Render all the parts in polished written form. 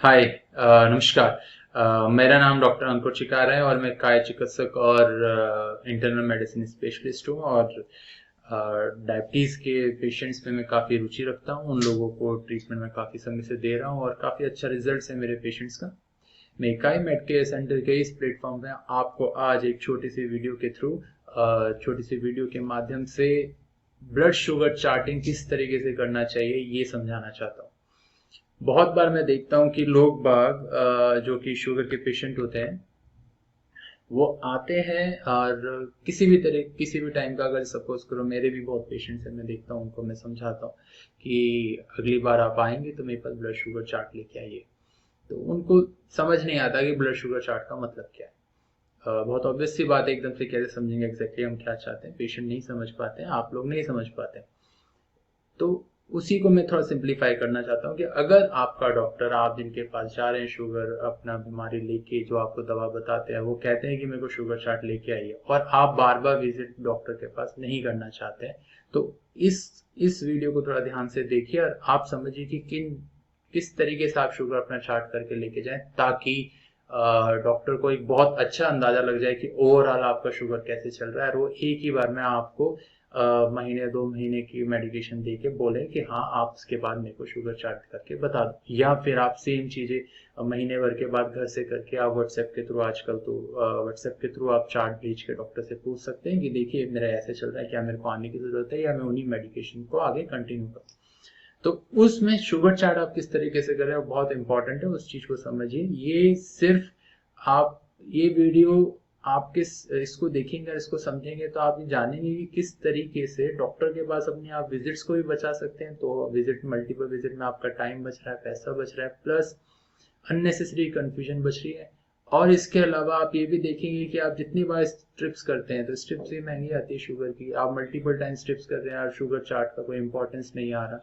हाय। नमस्कार। मेरा नाम डॉक्टर अंकुर चिकार है और मैं काय चिकित्सक और इंटरनल मेडिसिन स्पेशलिस्ट हूँ और डायबिटीज़ के पेशेंट्स में मैं काफ़ी रुचि रखता हूँ। उन लोगों को ट्रीटमेंट में काफ़ी समय से दे रहा हूँ और काफ़ी अच्छा रिजल्ट है मेरे पेशेंट्स का। मैं इकाई मेड केयर सेंटर के इस प्लेटफॉर्म पे आपको आज एक छोटी सी वीडियो के माध्यम से ब्लड शुगर चार्टिंग किस तरीके से करना चाहिए ये समझाना चाहता हूँ। बहुत बार मैं देखता हूँ कि लोग बाग जो कि शुगर के पेशेंट होते हैं वो आते हैं और किसी भी टाइम का, अगर सपोज करो मेरे भी बहुत पेशेंट्स हैं, मैं देखता हूँ उनको मैं समझाता हूँ कि अगली बार आप आएंगे तो मेरे पास ब्लड शुगर चार्ट लेके आइए। तो उनको समझ नहीं आता कि ब्लड शुगर चार्ट का मतलब क्या है। बहुत ऑब्वियस सी बात है, एकदम से कैसे समझेंगे एग्जैक्टली हम क्या चाहते हैं। पेशेंट नहीं समझ पाते हैं, आप लोग नहीं समझ पाते। तो उसी को मैं थोड़ा सिंप्लीफाई करना चाहता हूँ कि अगर आपका डॉक्टर, आप जिनके पास जा रहे हैं शुगर अपना बीमारी लेके, जो आपको दवा बताते हैं, वो कहते हैं कि मेरे को शुगर चार्ट लेके आइए और आप बार बार विजिट डॉक्टर के पास नहीं करना चाहते हैं, तो इस वीडियो को थोड़ा ध्यान से देखिए और आप समझिए कि किस तरीके से आप शुगर अपना चार्ट करके लेके जाएं, ताकि डॉक्टर को एक बहुत अच्छा अंदाजा लग जाए कि ओवरऑल आपका शुगर कैसे चल रहा है और वो एक ही बार में आपको महीने 2 महीने की मेडिकेशन दे के बोले कि हाँ आप उसके बाद मेरे को शुगर चार्ट करके बता दो। या फिर आप सेम चीजें महीने भर के बाद घर से करके आप व्हाट्सएप के थ्रू, आजकल तो व्हाट्सएप के थ्रू आप चार्ट भेज के डॉक्टर से पूछ सकते हैं कि देखिए मेरा ऐसे चल रहा है, क्या मेरे को आने की जरूरत है या मैं उन्हीं मेडिकेशन को आगे कंटिन्यू करूँ। तो उसमें शुगर चार्ट आप किस तरीके से कर रहे हो बहुत इंपॉर्टेंट है, उस चीज को समझिए। ये सिर्फ आप ये वीडियो आप इसको देखेंगे और इसको समझेंगे तो आप ये जानेंगे कि किस तरीके से डॉक्टर के पास अपने आप विजिट्स को भी बचा सकते हैं। तो मल्टीपल विजिट में आपका टाइम बच रहा है, पैसा बच रहा है, प्लस अननेसेसरी कंफ्यूजन बच रही है। और इसके अलावा आप ये भी देखेंगे कि आप जितनी बार स्ट्रिप्स करते हैं, तो स्ट्रिप्स भी महंगी आती है शुगर की, आप मल्टीपल टाइम स्ट्रिप्स कर रहे हैं और शुगर चार्ट का कोई इंपॉर्टेंस नहीं आ रहा,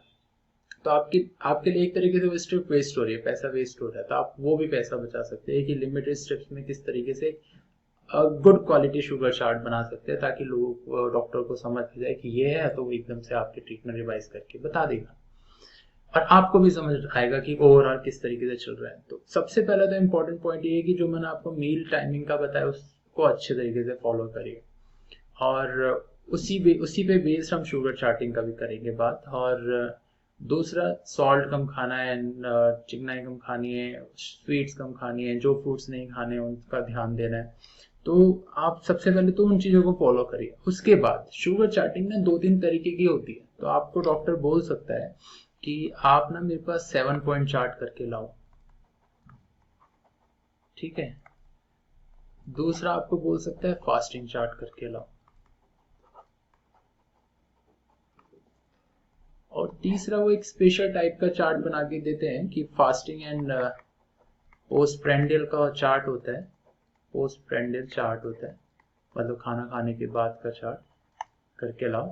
तो आपकी आपके लिए एक तरीके से वो स्ट्रिप वेस्ट हो रही है, पैसा वेस्ट हो रहा है। तो आप वो भी पैसा बचा सकते हैं कि लिमिटेड स्ट्रिप्स में किस तरीके से गुड क्वालिटी शुगर चार्ट बना सकते हैं, ताकि लोगों को, डॉक्टर को समझ आ जाए कि ये है, तो वो एकदम से आपके ट्रीटमेंट रिवाइज करके बता देगा और आपको भी समझ आएगा कि ओवरऑल किस तरीके से चल रहा है। तो सबसे पहला तो इम्पोर्टेंट पॉइंट ये है कि जो मैंने आपको मील टाइमिंग का बताया उसको अच्छे तरीके से फॉलो करिए और उसी पे बेस्ड हम शुगर चार्टिंग का भी करेंगे बात। और दूसरा, सॉल्ट कम खाना है, चिकनाई कम खानी है, स्वीट्स कम खानी है, जो फ्रूट्स नहीं खाने उनका ध्यान देना है। तो आप सबसे पहले तो उन चीजों को फॉलो करिए। उसके बाद शुगर चार्टिंग ना 2-3 तरीके की होती है। तो आपको डॉक्टर बोल सकता है कि आप ना मेरे पास 7 पॉइंट चार्ट करके लाओ, ठीक है। दूसरा आपको बोल सकता है फास्टिंग चार्ट करके लाओ, और तीसरा वो एक स्पेशल टाइप का चार्ट बना के देते हैं कि फास्टिंग एंड पोस्ट प्रेंडियल का चार्ट होता है। पोस्ट प्रेंडियल चार्ट होता है, मतलब खाना खाने के बाद का चार्ट करके लाओ।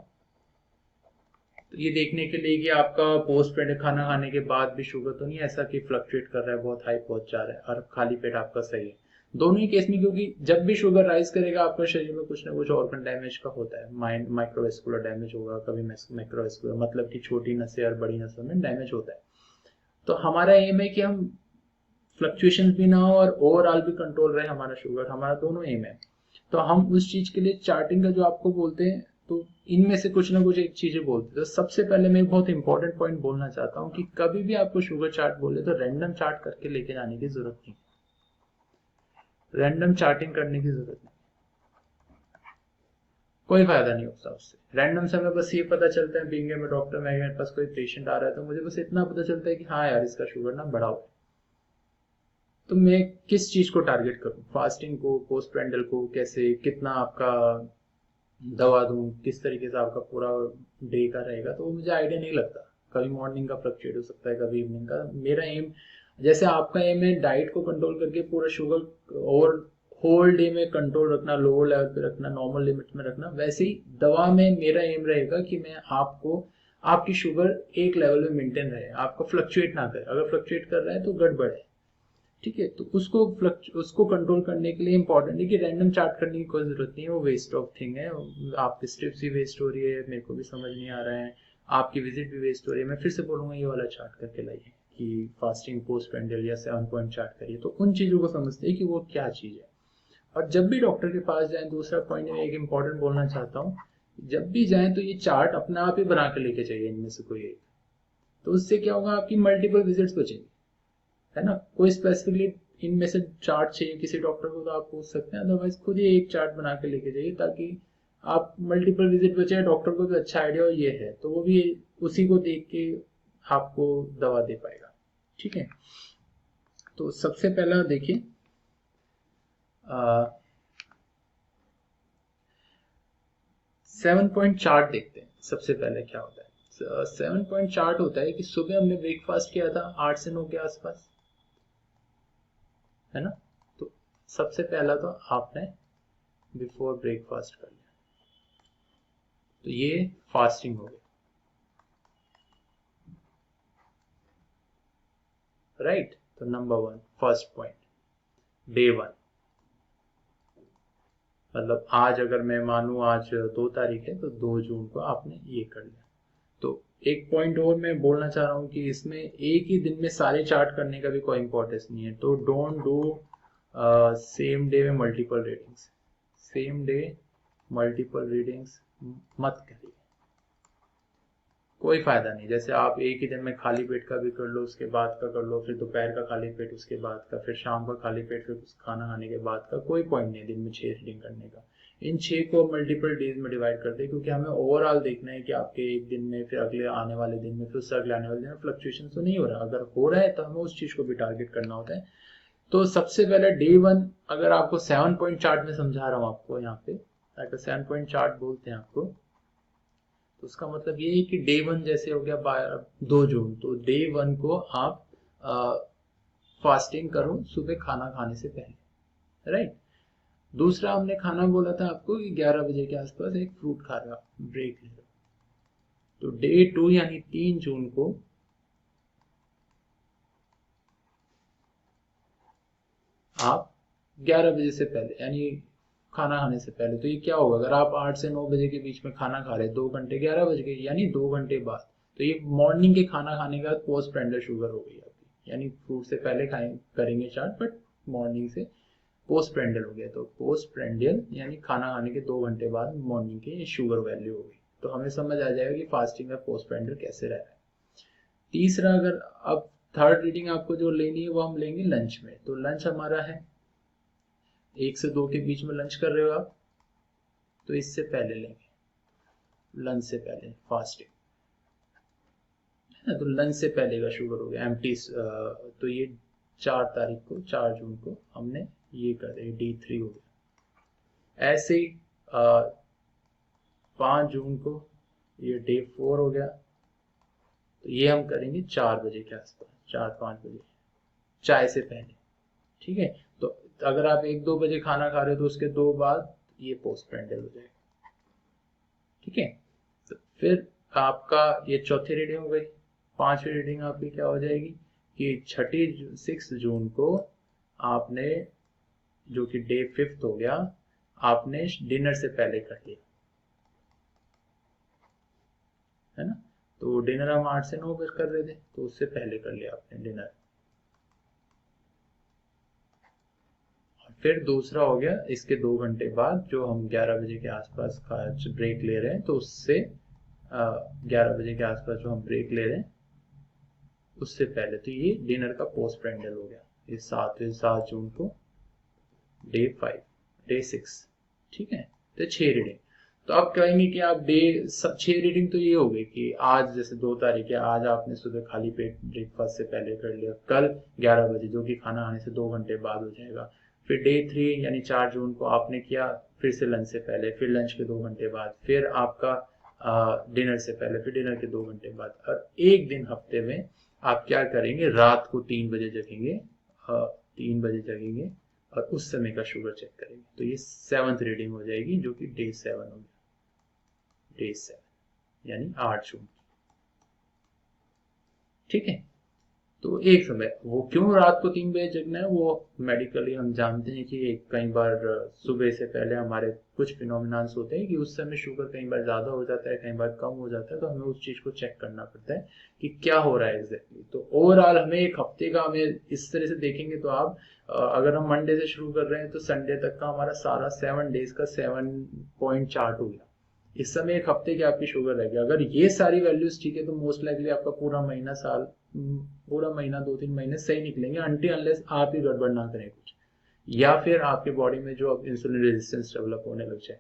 तो ये देखने के लिए कि आपका पोस्ट प्रेंडियल खाना खाने के बाद भी शुगर तो नहीं ऐसा कि फ्लक्चुएट कर रहा है, बहुत हाई पहुंच जा रहा है, और खाली पेट आपका सही है। दोनों ही केस में, क्योंकि जब भी शुगर राइज करेगा आपका शरीर में कुछ ना कुछ ऑर्गन डैमेज का होता है। माइंड माइक्रोवेस्कुलर डैमेज होगा, कभी मैक्रोवेस्कुलर, मतलब कि छोटी नसें और बड़ी नसों में डैमेज होता है। तो हमारा एम है कि हम फ्लक्चुएशन भी ना हो और ओवरऑल भी कंट्रोल रहे हमारा शुगर, हमारा दोनों एम है। तो हम उस चीज के लिए चार्टिंग का जो आपको बोलते हैं, तो इनमें से कुछ ना कुछ एक चीजें बोलते हैं। तो सबसे पहले मैं एक बहुत इंपॉर्टेंट पॉइंट बोलना चाहता हूँ कि कभी भी आपको शुगर चार्ट बोले तो रैंडम चार्ट करके लेके जाने की जरूरत नहीं, रैंडम चार्टिंग करने की जरूरत नहीं, कोई फायदा नहीं होता उससे। रैंडम से हमें बस ये पता चलता है, बीइंग में डॉक्टर, मेरे पास कोई पेशेंट आ रहा है तो मुझे बस इतना पता चलता है कि हाँ यार इसका शुगर ना बढ़ा हुआ है, तो मैं किस चीज को टारगेट करूं, फास्टिंग को, पोस्ट प्रेंडल को, कैसे कितना आपका दवा दूं, किस तरीके से आपका पूरा डे का रहेगा, तो वो मुझे आइडिया नहीं लगता। कभी मॉर्निंग का फ्लक्चुएट हो सकता है, कभी इवनिंग का। मेरा एम, जैसे आपका एम है डाइट को कंट्रोल करके पूरा शुगर और होल डे में कंट्रोल रखना, लोअर लेवल पे रखना, नॉर्मल लिमिट में रखना, वैसे ही दवा में मेरा एम रहेगा कि मैं आपको, आपकी शुगर एक लेवल में मेंटेन रहे, आपका फ्लक्चुएट ना करे। अगर फ्लक्चुएट कर रहा है तो गड़बड़ है, ठीक है। तो उसको कंट्रोल करने के लिए इंपॉर्टेंट है कि रैंडम चार्ट करने की कोई जरूरत नहीं है, वो वेस्ट ऑफ थिंग है। आपकी स्ट्रिप्स भी वेस्ट हो रही है, मेरे को भी समझ नहीं आ रहा है, आपकी विजिट भी वेस्ट हो रही है। मैं फिर से बोलूंगा ये वाला चार्ट करके लाइए, कि फास्टिंग पोस्ट पेंडियल या 7 पॉइंट चार्ट करिए, तो उन चीज़ों को समझते हैं कि वो क्या चीज़ है। और जब भी डॉक्टर के पास जाएं, दूसरा पॉइंट में एक इम्पॉर्टेंट बोलना चाहता हूँ, जब भी जाएं तो ये चार्ट अपने आप ही बना के लेके चाहिए इनमें से कोई एक। तो उससे क्या होगा, आपकी मल्टीपल विजिट्स बचेंगी, है ना। कोई स्पेसिफिकली इनमें से चार्ट चाहिए किसी डॉक्टर को तो आप पूछ सकते हैं, अदरवाइज खुद ही एक चार्ट बना के लेके जाइए, ताकि आप मल्टीपल विजिट बचे, डॉक्टर को भी अच्छा आइडिया हो ये है, तो वो भी उसी को देख के आपको दवा दे पाएगा। ठीक है, तो सबसे पहला देखिए 7 पॉइंट चार्ट देखते हैं। सबसे पहले क्या होता है, 7 पॉइंट चार्ट होता है कि सुबह हमने ब्रेकफास्ट किया था 8 से 9 के आसपास, है ना। तो सबसे पहला तो आपने बिफोर ब्रेकफास्ट कर लिया, तो ये फास्टिंग हो गई, राइट। तो नंबर 1 फर्स्ट पॉइंट, डे 1, मतलब आज अगर मैं मानूं आज 2 तारीख है, तो 2 जून को आपने ये कर लिया। तो एक पॉइंट और मैं बोलना चाह रहा हूँ कि इसमें एक ही दिन में सारे चार्ट करने का भी कोई इंपॉर्टेंस नहीं है, तो डोंट डू सेम डे में multiple readings, same day multiple readings मत करिए, कोई फायदा नहीं। जैसे आप एक ही दिन में खाली पेट का भी कर लो, उसके बाद का कर लो, फिर दोपहर का खाली पेट, उसके बाद का, फिर शाम का खाली पेट, फिर खाना खाने के बाद का, कोई पॉइंट नहीं है दिन में 6 रीडिंग करने का। इन 6 को मल्टीपल डेज में डिवाइड करते हैं, क्योंकि हमें ओवरऑल देखना है कि आपके एक दिन में, फिर अगले आने वाले दिन में, फिर उससे अगले आने वाले दिन में फ्लक्चुएशन तो नहीं हो रहा। अगर हो रहा है तो हमें उस चीज को भी टारगेट करना होता है। तो सबसे पहले डे 1, अगर आपको 7 पॉइंट चार्ट में समझा रहा हूँ आपको यहाँ पे, अगर 7 पॉइंट चार्ट बोलते हैं आपको, तो उसका मतलब ये है कि डे 1 जैसे हो गया 2 जून, तो डे 1 को आप फास्टिंग करो सुबह खाना खाने से पहले, राइट। दूसरा हमने खाना बोला था आपको कि 11 बजे के आसपास एक फ्रूट खा रहे हो, ब्रेक ले रहे हो। तो डे 2 यानी 3 जून को आप 11 बजे से पहले, यानी खाना खाने से पहले, तो ये क्या होगा, अगर आप 8 से 9 बजे के बीच में खाना खा रहे हैं, 2 घंटे 11 बज गए, यानी 2 घंटे बाद, तो ये मॉर्निंग के खाना खाने के बाद पोस्ट प्रेंडल शुगर हो गई आपकी, यानी फ्रूट से पहले खाएं करेंगे चार्ट, बट मॉर्निंग से पोस्ट प्रेंडल हो गया। तो पोस्ट प्रेंडल यानी खाना खाने के 2 घंटे बाद मॉर्निंग के शुगर वैल्यू हो गई, तो हमें समझ आ जाएगा कि फास्टिंग में पोस्ट प्रेंडल कैसे रह रहा है। तीसरा, अगर अब थर्ड रीडिंग आपको जो लेनी है वो हम लेंगे लंच में। तो लंच हमारा है 1 से 2 के बीच में लंच कर रहे हो आप, तो इससे पहले लेंगे, लंच से पहले फास्टिंग, है ना। तो लंच से पहले का शुगर हो गया एम्प्टी, तो ये 4 तारीख को, 4 जून को हमने ये कर दिया, D3 हो गया। ऐसे ही 5 जून को ये डे 4 हो गया, तो ये हम करेंगे 4 बजे के आसपास, 4-5 बजे चाय से पहले, ठीक है। तो अगर आप 1-2 बजे खाना खा रहे हो, तो उसके 2 बाद ये पोस्ट प्रेंडल हो जाएगा, ठीक है। तो फिर आपका ये चौथी रीडिंग हो गई। 5वीं रीडिंग आपकी क्या हो जाएगी कि 6 जून को आपने, जो कि डे 5 हो गया, आपने डिनर से पहले कर लिया, है ना। तो डिनर हम 8 से 9 बजे कर रहे थे, तो उससे पहले कर लिया आपने डिनर। फिर दूसरा हो गया इसके 2 घंटे बाद, जो हम 11 बजे के आसपास का ब्रेक ले रहे हैं, तो उससे 11 बजे के आसपास जो हम ब्रेक ले रहे हैं उससे पहले, तो ये डिनर का पोस्ट प्रेंडल हो गया। ये 7 जून को डे 5, डे 6, ठीक है। तो 6 रीडिंग। तो आप कहेंगे कि आप सब 6 रीडिंग तो ये हो गई कि आज जैसे 2 तारीख है, आज आपने सुबह खाली पेट ब्रेकफास्ट से पहले कर लिया, कल 11 बजे जो कि खाना खाने से 2 घंटे बाद हो जाएगा। फिर डे 3 यानी 4 जून को आपने किया फिर से लंच से पहले, फिर लंच के 2 घंटे बाद, फिर आपका डिनर से पहले, फिर डिनर के 2 घंटे बाद। और एक दिन हफ्ते में आप क्या करेंगे, रात को 3 बजे जगेंगे, 3 बजे जगेंगे और उस समय का शुगर चेक करेंगे। तो ये 7th रीडिंग हो जाएगी, जो कि डे 7 हो गया, डे 7 यानी 8 जून, ठीक है। तो एक समय वो क्यों रात को 3 बजे जगना है, वो मेडिकली हम जानते हैं कि कई बार सुबह से पहले हमारे कुछ फिनोमिनास होते हैं कि उस समय शुगर कई बार ज़्यादा हो जाता है, कई बार कम हो जाता है, तो हमें उस चीज़ को चेक करना पड़ता है कि क्या हो रहा है एग्जैक्टली। तो ओवरऑल हमें एक हफ्ते का, हमें इस तरह से देखेंगे तो आप अगर हम मंडे से शुरू कर रहे हैं तो संडे तक का हमारा सारा 7 डेज का 7 पॉइंट चार्ट हो गया। इस समय एक हफ्ते की आपकी शुगर रहेगी। अगर ये सारी वैल्यूज ठीक है तो मोस्ट लाइकली आपका पूरा महीना, साल, पूरा महीना 2-3 महीने सही निकलेंगे, अनटिल अनलेस आप ही गड़बड़ ना करें कुछ, या फिर आपके बॉडी में जो अब इंसुलिन रेजिस्टेंस डेवलप होने लग जाए।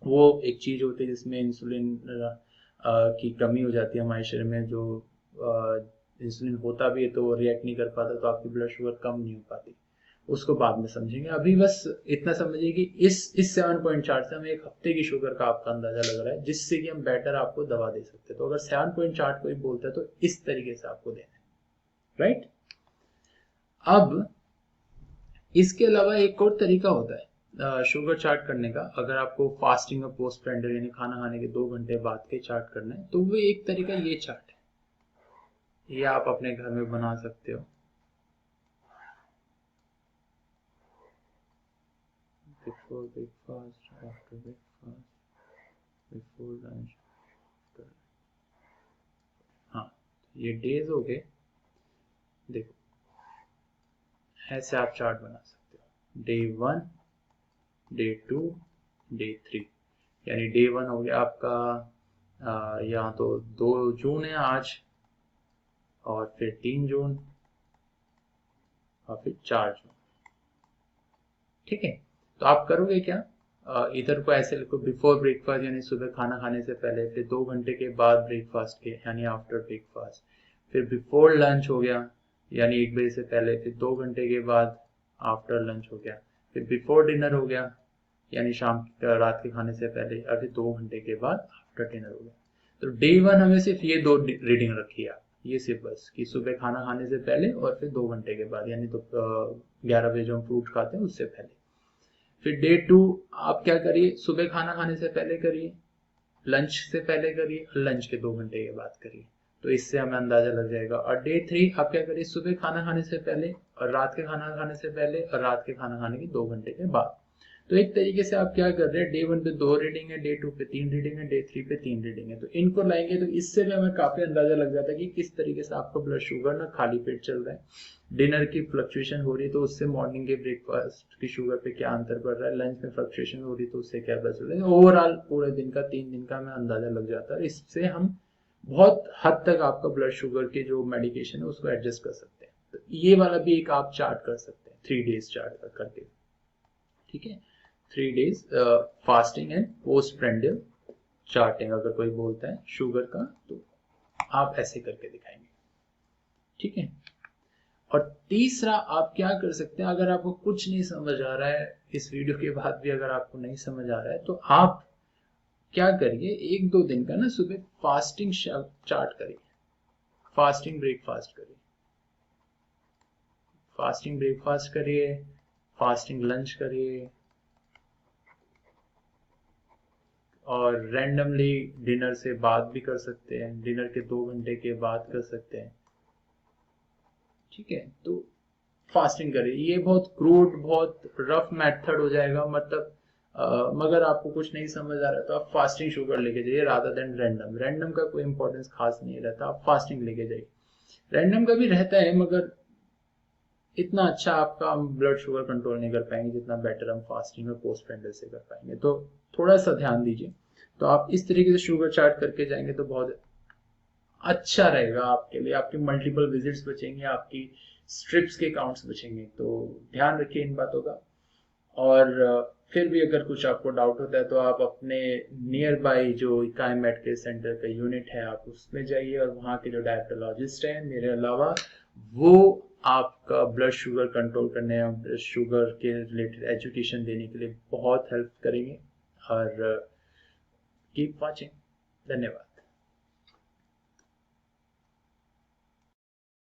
वो एक चीज होती है जिसमें इंसुलिन की कमी हो जाती है हमारे शरीर में, जो इंसुलिन होता भी है तो वो रिएक्ट नहीं कर पाता, तो आपकी ब्लड शुगर कम नहीं हो पाती। उसको बाद में समझेंगे। अभी बस इतना समझिए कि इस 7.4 से हमें एक हफ्ते की शुगर का आपका अंदाजा लग रहा है, जिससे कि हम बेटर आपको दवा दे सकते हैं। तो अगर 7.4 कोई बोलता है तो इस तरीके से आपको देना है, राइट। अब इसके अलावा एक और तरीका होता है शुगर चार्ट करने का। अगर आपको फास्टिंग और पोस्ट प्रेंडर यानी खाना खाने के 2 घंटे बाद के चार्ट करना है, तो वो एक तरीका ये चार्ट है, ये आप अपने घर में बना सकते हो। Before breakfast, after breakfast, before lunch, after. हाँ, ये डेज हो गए। देखो, ऐसे आप चार्ट बना सकते हो। Day 1, day 2, day 3। यानी डे 1 हो गया आपका, यहाँ तो 2 जून है आज, और फिर 3 जून, और फिर 4 जून। ठीक है, तो आप करोगे क्या, इधर को ऐसे लिखो, बिफोर ब्रेकफास्ट यानी सुबह खाना खाने से पहले, फिर 2 घंटे के बाद ब्रेकफास्ट के यानी आफ्टर ब्रेकफास्ट, फिर बिफोर लंच हो गया यानी 1 बजे से पहले, फिर 2 घंटे के बाद आफ्टर लंच हो गया, फिर बिफोर डिनर हो गया यानी शाम रात के खाने से पहले, और फिर 2 घंटे के बाद आफ्टर डिनर हो गया। तो डे 1 हमें सिर्फ ये 2 रीडिंग रखी है, ये सिर्फ बस कि सुबह खाना खाने से पहले और फिर 2 घंटे के बाद, यानी तो 11 बजे जो हम फ्रूट खाते हैं उससे पहले। फिर डे 2 आप क्या करिए, सुबह खाना खाने से पहले करिए, लंच से पहले करिए, लंच के 2 घंटे के बाद करिए, तो इससे हमें अंदाजा लग जाएगा। और डे 3 आप क्या करिए, सुबह खाना खाने से पहले और रात के खाना खाने से पहले और रात के खाना खाने के 2 घंटे के बाद। तो एक तरीके से आप क्या कर रहे हैं, डे 1 पे 2 रीडिंग है, डे 2 पे 3 रीडिंग है, डे 3 पे 3 रीडिंग है। तो इनको लाएंगे तो इससे भी हमें काफी अंदाजा लग जाता है कि किस तरीके से आपका ब्लड शुगर ना खाली पेट चल रहा है, डिनर की फ्लक्चुएशन हो रही है तो उससे मॉर्निंग के ब्रेकफास्ट की शुगर पे क्या अंतर पड़ रहा है, लंच में फ्लक्चुएशन हो रही है तो उससे क्या पता चल रहा है। ओवरऑल पूरे दिन का 3 दिन का हमें अंदाजा लग जाता है। इससे हम बहुत हद तक आपका ब्लड शुगर के जो मेडिकेशन है उसको एडजस्ट कर सकते हैं। तो ये वाला भी एक आप चार्ट कर सकते हैं, 3 डेज चार्ट करके। ठीक है, 3 days fasting and post prandial charting अगर कोई बोलता है शुगर का, तो आप ऐसे करके दिखाएंगे। ठीक है, और तीसरा आप क्या कर सकते हैं, अगर आपको कुछ नहीं समझ आ रहा है, इस वीडियो के बाद भी अगर आपको नहीं समझ आ रहा है, तो आप क्या करिए, 1-2 दिन का ना सुबह फास्टिंग चार्ट करिए, फास्टिंग ब्रेकफास्ट करिए, फास्टिंग ब्रेकफास्ट करिए, फास्टिंग लंच करिए, और रैंडमली डिनर से बाद भी कर सकते हैं, डिनर के 2 घंटे के बाद कर सकते हैं। ठीक है, तो फास्टिंग करिए। ये बहुत क्रूड, बहुत रफ मेथड हो जाएगा, मतलब मगर आपको कुछ नहीं समझ आ रहा तो आप फास्टिंग शुगर लेके जाइए रादर देन रैंडम। रैंडम का कोई इंपॉर्टेंस खास नहीं रहता, आप फास्टिंग लेके जाइए। रैंडम का भी रहता है मगर इतना अच्छा आपका हम ब्लड शुगर कंट्रोल नहीं कर पाएंगे जितना बेटर हम फास्टिंग और पोस्ट प्रेंडर से कर पाएंगे। तो थोड़ा सा ध्यान दीजिए। तो आप इस तरीके से शुगर चार्ट करके जाएंगे तो बहुत अच्छा रहेगा आपके लिए, आपकी मल्टीपल विजिट्स बचेंगे, आपकी स्ट्रिप्स के काउंट्स बचेंगे। तो ध्यान रखिए इन बातों का। और फिर भी अगर कुछ आपको डाउट होता है तो आप अपने नियर बाई जो इकाई मेडिकल सेंटर का यूनिट है आप उसमें जाइए, और वहाँ के जो डायबिटोलॉजिस्ट हैं मेरे अलावा, वो आपका ब्लड शुगर कंट्रोल करने और ब्लड शुगर के रिलेटेड एजुकेशन देने के लिए बहुत हेल्प करेंगे। और कीप वॉचिंग। धन्यवाद।